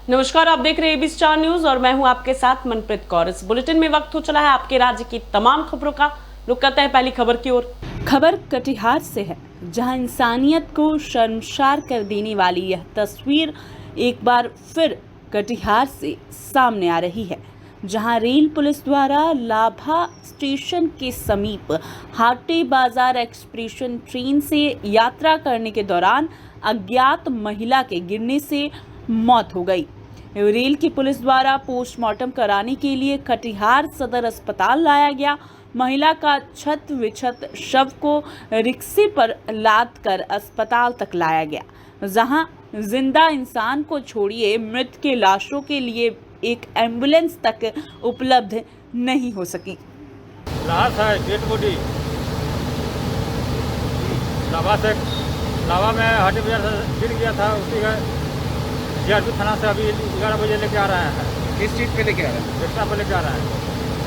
नमस्कार, आप देख रहे हैं एबी स्टार न्यूज और मैं हूं आपके साथ मनप्रीत कौर। इस बुलेटिन में वक्त हो चला है आपके राज्य की तमाम खबरों का। रुक करते हैं पहली खबर की ओर। खबर कटिहार से है, जहां इंसानियत को शर्मसार कर देने वाली यह तस्वीर एक बार फिर कटिहार से सामने आ रही है, जहां रेल पुलिस द्वारा लाभा स्टेशन के समीप हाटे बाजार एक्सप्रेस ट्रेन से यात्रा करने के दौरान अज्ञात महिला के गिरने से मौत हो गई। रेल की पुलिस द्वारा पोस्टमार्टम कराने के लिए कटिहार सदर अस्पताल लाया गया। महिला का छत विछत शव को रिक्शे पर लाद कर अस्पताल तक लाया गया, जहां जिंदा इंसान को छोड़िए मृत के लाशों के लिए एक एम्बुलेंस तक उपलब्ध नहीं हो सकी। लाश है, डेड बॉडी लावा में हाटी बाजार से गिर गया था। उसी का जीआरपी थाना से अभी 11 बजे लेके आ रहे हैं। किस चीज़ पे लेके आ रहे हैं? रिक्शा पर लेके आ रहे हैं।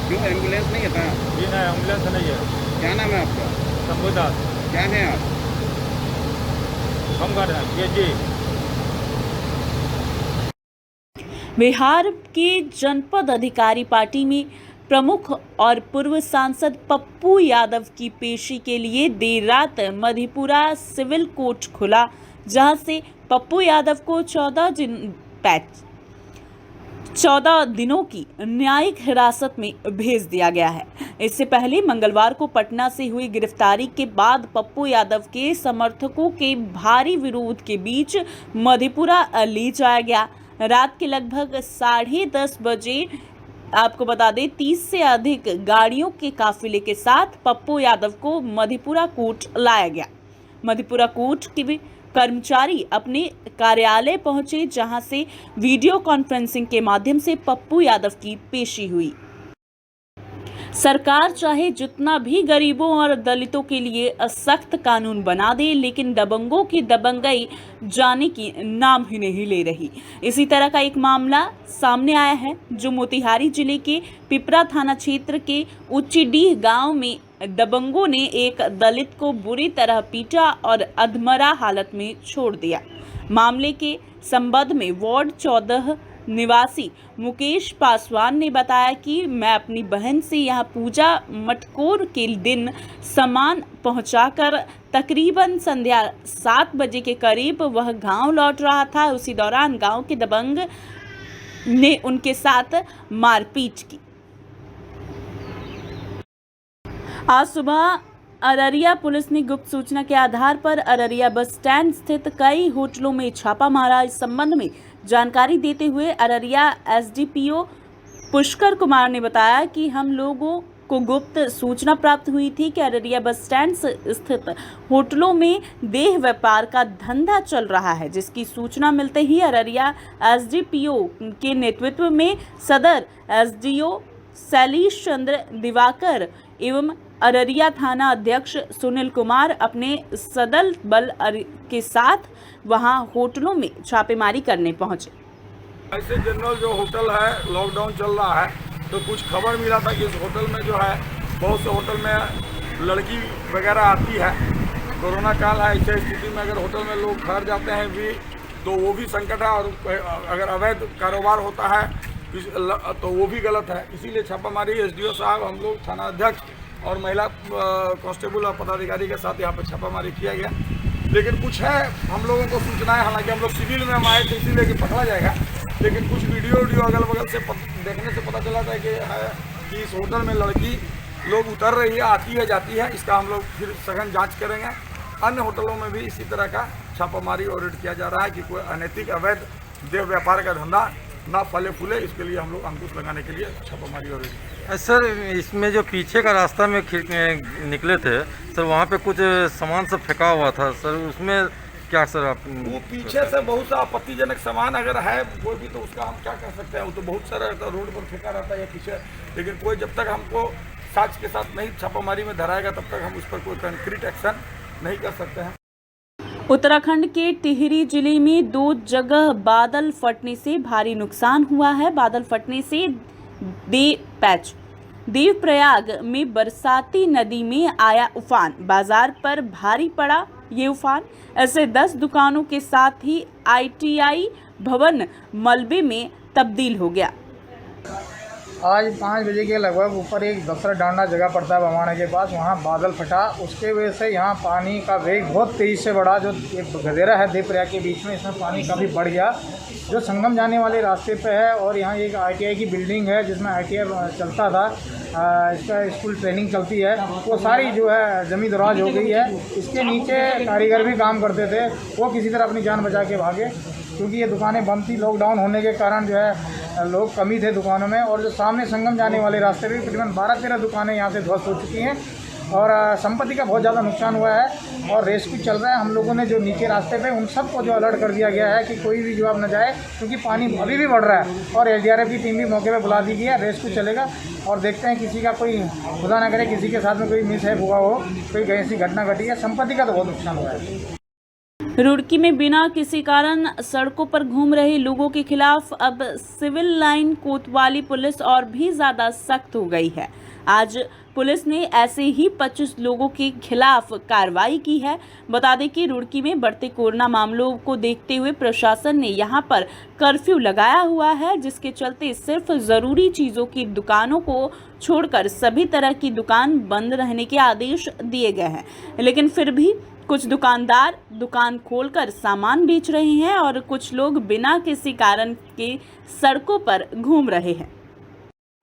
क्यों एम्बुलेंस नहीं है? जी नहीं, एम्बुलेंस नहीं है। क्या नाम है आपका? शंभू दास। क्या है आप? होमगार्ड है, जी। बिहार के जनपद अधिकारी पार्टी में प्रमुख और पूर्व सांसद पप्पू यादव की पेशी के लिए देर रात मधेपुरा सिविल कोर्ट खुला, जहां से पप्पू यादव को 14 दिनों की न्यायिक हिरासत में भेज दिया गया है। इससे पहले मंगलवार को पटना से हुई गिरफ्तारी के बाद पप्पू यादव के समर्थकों के भारी विरोध के बीच मधेपुरा ले जाया गया। रात के लगभग 10:30 बजे आपको बता दें 30 से अधिक गाड़ियों के काफिले के साथ पप्पू यादव को मधेपुरा कोर्ट लाया गया। मधेपुरा कोर्ट के कर्मचारी अपने कार्यालय पहुंचे, जहां से वीडियो कॉन्फ्रेंसिंग के माध्यम से पप्पू यादव की पेशी हुई। सरकार चाहे जितना भी गरीबों और दलितों के लिए सख्त कानून बना दे, लेकिन दबंगों की दबंगई जाने की नाम ही नहीं ले रही। इसी तरह का एक मामला सामने आया है, जो मोतिहारी जिले के पिपरा थाना क्षेत्र के उच्चडीह गांव में दबंगों ने एक दलित को बुरी तरह पीटा और अधमरा हालत में छोड़ दिया। मामले के संबंध में वार्ड 14 निवासी मुकेश पासवान ने बताया कि मैं अपनी बहन से यहां पूजा मटकोर के दिन सामान पहुंचाकर तकरीबन संध्या 7 बजे के करीब वह गांव लौट रहा था। उसी दौरान गांव के दबंग ने उनके साथ मारपीट की। आज सुबह अररिया पुलिस ने गुप्त सूचना के आधार पर अररिया बस स्टैंड स्थित कई होटलों में छापा मारा। इस संबंध में जानकारी देते हुए अररिया एसडीपीओ पुष्कर कुमार ने बताया कि हम लोगों को गुप्त सूचना प्राप्त हुई थी कि अररिया बस स्टैंड स्थित होटलों में देह व्यापार का धंधा चल रहा है, जिसकी सूचना मिलते ही अररिया एसडीपीओ के नेतृत्व में सदर एसडीओ शैलेश चंद्र दिवाकर एवं अररिया थाना अध्यक्ष सुनील कुमार अपने सदल बल के साथ वहां होटलों में छापेमारी करने पहुंचे। ऐसे जनरल जो होटल है, लॉकडाउन चल रहा है, तो कुछ खबर मिला था कि इस होटल में जो है बहुत से होटल में लड़की वगैरह आती है। कोरोना काल है, ऐसे स्थिति में अगर होटल में लोग ठहर जाते हैं भी तो वो भी संकट है, और अगर अवैध कारोबार होता है तो वो भी गलत है। इसीलिए छापामारी एसडीओ साहब, हम लोग थाना अध्यक्ष और महिला कांस्टेबल और पदाधिकारी के साथ यहाँ पर छापामारी किया गया। लेकिन कुछ है हम लोगों को सूचनाएं, हालांकि हम लोग सिविल में हम आए थे इसीलिए कि पकड़ा जाएगा, लेकिन कुछ वीडियो अगल बगल से देखने से पता चला था कि इस होटल में लड़की लोग उतर रही है, आती है, जाती है। इसका हम लोग फिर सघन जांच करेंगे। अन्य होटलों में भी इसी तरह का छापामारी और रेड किया जा रहा है कि कोई अनैतिक अवैध देह व्यापार का धंधा ना फले फूले, इसके लिए हम लोग अंकुश लगाने के लिए छापामारी और रेड। सर, इसमें जो पीछे का रास्ता में निकले थे सर, वहाँ पे कुछ सामान सब फेंका हुआ था सर, उसमें क्या सर आप? वो पीछे से बहुत सा आपत्तिजनक सामान अगर है कोई भी, तो उसका हम क्या कर सकते हैं? वो तो बहुत सारा रोड पर फेंका रहता है या पीछे, लेकिन कोई जब तक हमको साक्ष्य के साथ नहीं छापामारी में धराएगा तब तक हम उस पर कोई कंक्रीट एक्शन नहीं कर सकते हैं। उत्तराखंड के टिहरी जिले में 2 जगह बादल फटने से भारी नुकसान हुआ है। बादल फटने से देवप्रयाग में बरसाती नदी में आया उफान, बाजार पर भारी पड़ा ये उफान। ऐसे 10 दुकानों के साथ ही ITI भवन मलबे में तब्दील हो गया। आज 5 बजे के लगभग ऊपर एक दसरा डांडा जगह पड़ता है बवाना के पास, वहाँ बादल फटा। उसके वजह से यहाँ पानी का वेग बहुत तेज़ी से बढ़ा। जो एक गदेरा है देवप्रयाग के बीच में, इसमें पानी काफ़ी बढ़ गया, जो संगम जाने वाले रास्ते पे है। और यहाँ एक ITI की बिल्डिंग है जिसमें ITI चलता था, इसका स्कूल ट्रेनिंग चलती है, वो सारी जो है ज़मीन दराज हो गई है। इसके नीचे कारीगर भी काम करते थे, वो किसी तरह अपनी जान बचा के भागे, क्योंकि ये दुकानें बंद थी। लॉकडाउन होने के कारण जो है लोग कमी थे दुकानों में। और जो सामने संगम जाने वाले रास्ते पे तकरीबन 12-13 दुकानें यहाँ से ध्वस्त हो चुकी हैं और संपत्ति का बहुत ज़्यादा नुकसान हुआ है और रेस्क्यू चल रहा है। हम लोगों ने जो नीचे रास्ते पे उन सबको जो अलर्ट कर दिया गया है कि कोई भी जो अब न जाए, क्योंकि पानी अभी भी बढ़ रहा है। और SDRF की टीम भी मौके पे बुला दी गई है, रेस्क्यू चलेगा। और देखते हैं किसी का कोई खुदा ना करे किसी के साथ में कोई मिसहैप हुआ हो, कोई ऐसी घटना घटी है। संपत्ति का तो बहुत नुकसान हुआ है। रुड़की में बिना किसी कारण सड़कों पर घूम रहे लोगों के खिलाफ अब सिविल लाइन कोतवाली पुलिस और भी ज़्यादा सख्त हो गई है। आज पुलिस ने ऐसे ही 25 लोगों के खिलाफ कार्रवाई की है। बता दें कि रुड़की में बढ़ते कोरोना मामलों को देखते हुए प्रशासन ने यहां पर कर्फ्यू लगाया हुआ है, जिसके चलते सिर्फ ज़रूरी चीज़ों की दुकानों को छोड़कर सभी तरह की दुकान बंद रहने के आदेश दिए गए हैं। लेकिन फिर भी कुछ दुकानदार दुकान खोलकर सामान बेच रहे हैं और कुछ लोग बिना किसी कारण के सड़कों पर घूम रहे हैं।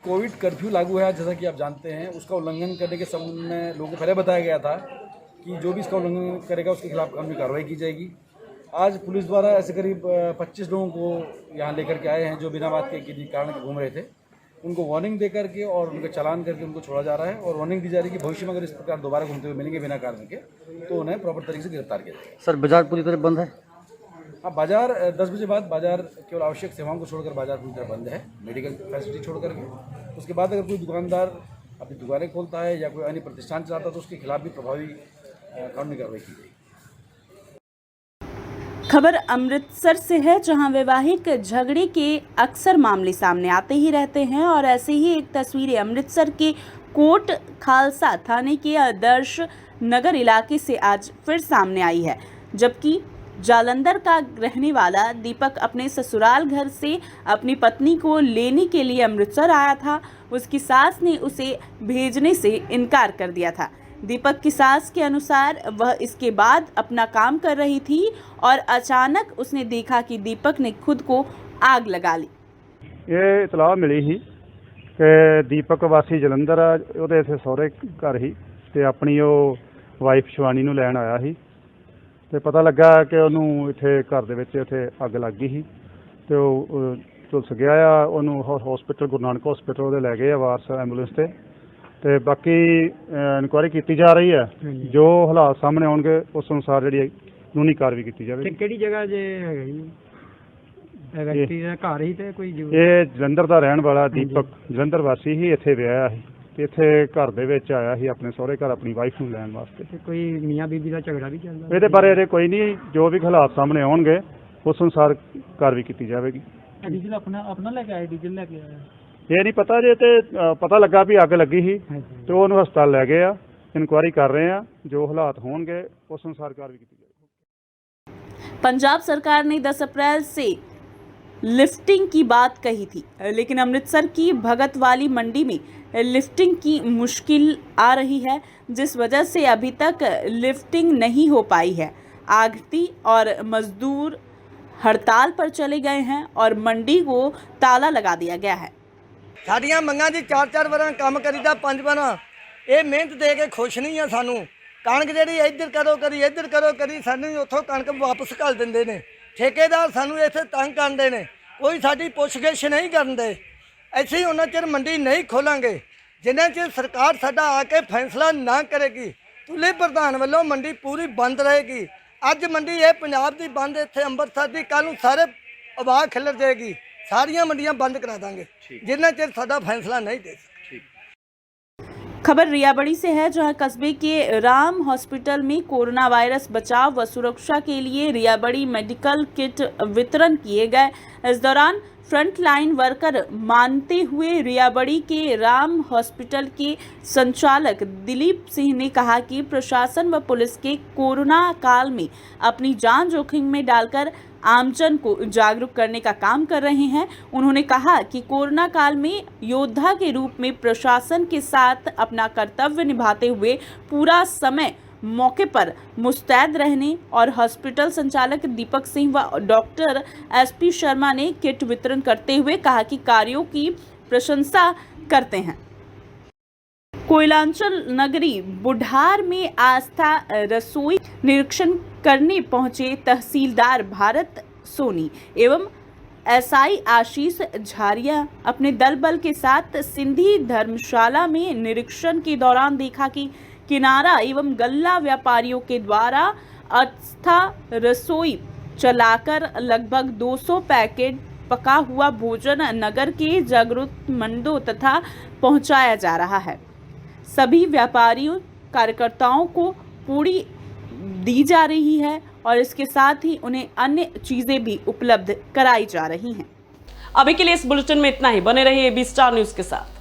कोविड कर्फ्यू लागू है, जैसा कि आप जानते हैं। उसका उल्लंघन करने के संबंध में लोगों को पहले बताया गया था कि जो भी इसका उल्लंघन करेगा उसके खिलाफ कानूनी कार्रवाई की जाएगी। आज पुलिस द्वारा ऐसे करीब 25 लोगों को यहाँ लेकर के आए हैं जो बिना बात के किसी कारण के घूम रहे थे। उनको वार्निंग दे करके और उनका चालान करके उनको छोड़ा जा रहा है और वार्निंग दी जा रही है कि भविष्य में अगर इस प्रकार दोबारा घूमते हुए मिलेंगे biना कारण के तो उन्हें प्रॉपर तरीके से गिरफ्तार किया जाएगा। सर बाजार पूरी तरह बंद है? हाँ, बाजार 10 बजे बाद बाजार केवल आवश्यक सेवाओं को छोड़कर बाजार पूरी तरह बंद है, मेडिकल फैसिलिटी छोड़ करके। उसके बाद अगर कोई दुकानदार अपनी दुकानें खोलता है या कोई अन्य प्रतिष्ठान चलाता है तो उसके खिलाफ भी प्रभावी कानूनी कार्रवाई की जाएगी। खबर अमृतसर से है, जहां वैवाहिक झगड़े के अक्सर मामले सामने आते ही रहते हैं और ऐसे ही एक तस्वीरें अमृतसर के कोट खालसा थाने के आदर्श नगर इलाके से आज फिर सामने आई है। जबकि जालंधर का रहने वाला दीपक अपने ससुराल घर से अपनी पत्नी को लेने के लिए अमृतसर आया था। उसकी सास ने उसे भेजने से इनकार कर दिया था। दीपक की सास के अनुसार वह इसके बाद अपना काम कर रही थी और अचानक उसने देखा कि दीपक ने खुद को आग लगा ली। ये इतलाह मिली ही कि दीपक वासी जलंधर आ, ਉਹਦੇ ਇੱਥੇ ਸਹੁਰੇ ਘਰ ਹੀ ਤੇ ਆਪਣੀ ਉਹ ਵਾਈਫ ਸ਼ਿਵਾਨੀ ਨੂੰ ਲੈਣ ਆਇਆ ਸੀ ਤੇ ਪਤਾ ਲੱਗਾ ਕਿ ਉਹਨੂੰ ਇੱਥੇ ਘਰ ਦੇ ਵਿੱਚ ਇੱਥੇ ਅੱਗ ਲੱਗ ਗਈ ਸੀ ਤੇ ਉਹ ਝੁਲਸ ਗਿਆ ਆ। ਉਹਨੂੰ ਹਸਪੀਟਲ ਗੁਰੂ ਨਾਨਕ ਹਸਪੀਟਲ ਉਹਦੇ ਲੈ ਗਏ ਆ ਵਾਰਸ ਐਂਬੂਲੈਂਸ ਤੇ ਬਾਕੀ ਇਨਕੁਆਇਰੀ ਕੀਤੀ ਜਾ ਰਹੀ ਹੈ। ਜੋ ਹਾਲਾਤ ਸਾਹਮਣੇ ਆਉਣਗੇ ਉਸ ਅਨੁਸਾਰ ਜਿਹੜੀ ਕਾਨੂੰਨੀ ਕਾਰਵਾਈ ਕੀਤੀ ਜਾਵੇਗੀ। ਕਿਹੜੀ ਜਗ੍ਹਾ ਜੇ ਹੈਗਾ ਜੀ ਵਿਅਕਤੀ ਦਾ ਘਰ ਹੀ ਤੇ ਕੋਈ ਇਹ ਜਲੰਧਰ ਦਾ ਰਹਿਣ ਵਾਲਾ ਦੀਪਕ ਜਲੰਧਰ ਵਾਸੀ ਹੀ ਇੱਥੇ ਵਿਆਹਿਆ ਸੀ ਤੇ ਇੱਥੇ ਘਰ ਦੇ ਵਿੱਚ ਆਇਆ ਸੀ ਆਪਣੇ ਸਹੁਰੇ ਘਰ ਆਪਣੀ ਵਾਈਫ ਨੂੰ ਲੈਣ ਵਾਸਤੇ। ਕੋਈ ਮੀਆਂ ਬੀਬੀ ਦਾ ਝਗੜਾ ਵੀ ਚੱਲਦਾ? ਇਹਦੇ ਬਾਰੇ ਅਜੇ ਕੋਈ ਨਹੀਂ, ਜੋ ਵੀ ਹਾਲਾਤ ਸਾਹਮਣੇ ਆਉਣਗੇ ਉਸ ਅਨੁਸਾਰ ਕਾਰਵਾਈ ਕੀਤੀ ਜਾਵੇਗੀ। ਡੀਜ਼ਲ ਆਪਣਾ ਲੈ ਕੇ ਆਇਆ? ਡੀਜ਼ਲ ਲੈ ਕੇ ਆਇਆ? ਇਹ ਨਹੀਂ ਪਤਾ ਜੇ ਤੇ ਪਤਾ ਲੱਗਾ ਵੀ ਅੱਗ ਲੱਗੀ ਸੀ ਤੇ ਉਹਨੂੰ ਹਸਪਤਾਲ ਲੈ ਗਏ ਆ। ਇਨਕੁਆਇਰੀ ਕਰ ਰਹੇ ਆ, ਜੋ ਹਾਲਾਤ होंगे उस अनुसार कार्रवाई की जाएगी। पंजाब सरकार ने 10 अप्रैल से लिफ्टिंग की बात कही थी, लेकिन अमृतसर की भगत वाली मंडी में लिफ्टिंग की मुश्किल आ रही है, जिस वजह से अभी तक लिफ्टिंग नहीं हो पाई है। आढ़ती और मजदूर हड़ताल पर चले गए हैं और मंडी को ताला लगा दिया गया है। ਸਾਡੀਆਂ ਮੰਗਾਂ ਦੀ 4-4 ਵਾਰਾਂ ਕੰਮ ਕਰੀਦਾ, 5 ਵਾਰਾਂ ਇਹ ਮਿਹਨਤ ਦੇ ਕੇ ਖੁਸ਼ ਨਹੀਂ ਆ। ਸਾਨੂੰ ਕਣਕ ਜਿਹੜੀ ਇੱਧਰ ਕਰੋ ਕਰੀ ਇੱਧਰ ਕਰੋ ਕਰੀ ਸਾਨੂੰ ਉੱਥੋਂ ਕਣਕ ਵਾਪਸ ਘੱਲ ਦਿੰਦੇ ਨੇ। ਠੇਕੇਦਾਰ ਸਾਨੂੰ ਇੱਥੇ ਤੰਗ ਕਰਦੇ ਨੇ, ਕੋਈ ਸਾਡੀ ਪੁੱਛਗਿੱਛ ਨਹੀਂ ਕਰਦੇ। ਅਸੀਂ ਉਹਨਾਂ ਚਿਰ ਮੰਡੀ ਨਹੀਂ ਖੋਲਾਂਗੇ ਜਿੰਨਾ ਚਿਰ ਸਰਕਾਰ ਸਾਡਾ ਆ ਕੇ ਫੈਸਲਾ ਨਾ ਕਰੇਗੀ। ਤੁਲੇ ਪ੍ਰਧਾਨ ਵੱਲੋਂ ਮੰਡੀ ਪੂਰੀ ਬੰਦ ਰਹੇਗੀ। ਅੱਜ ਮੰਡੀ ਇਹ ਪੰਜਾਬ ਦੀ ਬੰਦ, ਇੱਥੇ ਅੰਮ੍ਰਿਤਸਰ ਦੀ, ਕੱਲ੍ਹ ਨੂੰ ਸਾਰੇ ਆਵਾਜ਼ ਖਿਲਰ ਜਾਏਗੀ। सारियां मंडियां बंद करा देंगे जितना चिर साडा फैसला नहीं दे सकते। खबर रियाबड़ी से है, जहां कस्बे के राम हॉस्पिटल में कोरोना वायरस बचाव व सुरक्षा के लिए रियाबड़ी मेडिकल किट वितरण किए गए। इस दौरान फ्रंटलाइन वर्कर मानते हुए रियाबड़ी के राम हॉस्पिटल के संचालक दिलीप सिंह ने कहा कि प्रशासन व पुलिस के कोरोना काल में अपनी जान जोखिम में डालकर आमजन को जागरूक करने का काम कर रहे हैं। उन्होंने कहा कि कोरोना काल में योद्धा के रूप में प्रशासन के साथ अपना कर्तव्य निभाते हुए पूरा समय मौके पर मुस्तैद रहने और हॉस्पिटल संचालक दीपक सिंह व डॉक्टर एसपी शर्मा ने किट वितरण करते हुए कहा कि कार्यों की प्रशंसा करते हैं। कोयलांचल नगरी बुढ़ार में आस्था रसोई निरीक्षण करने पहुंचे तहसीलदार भारत सोनी एवं एसआई आशीष झारिया अपने दल बल के साथ सिंधी धर्मशाला में निरीक्षण के दौरान देखा कि किनारा एवं गल्ला व्यापारियों के द्वारा आस्था रसोई चलाकर लगभग 200 पैकेट पका हुआ भोजन नगर के जरूरतमंदों तथा पहुंचाया जा रहा है। सभी व्यापारियों कार्यकर्ताओं को पूरी दी जा रही है और इसके साथ ही उन्हें अन्य चीजें भी उपलब्ध कराई जा रही हैं। अभी के लिए इस बुलेटिन में इतना ही। बने रहिए AB स्टार न्यूज के साथ।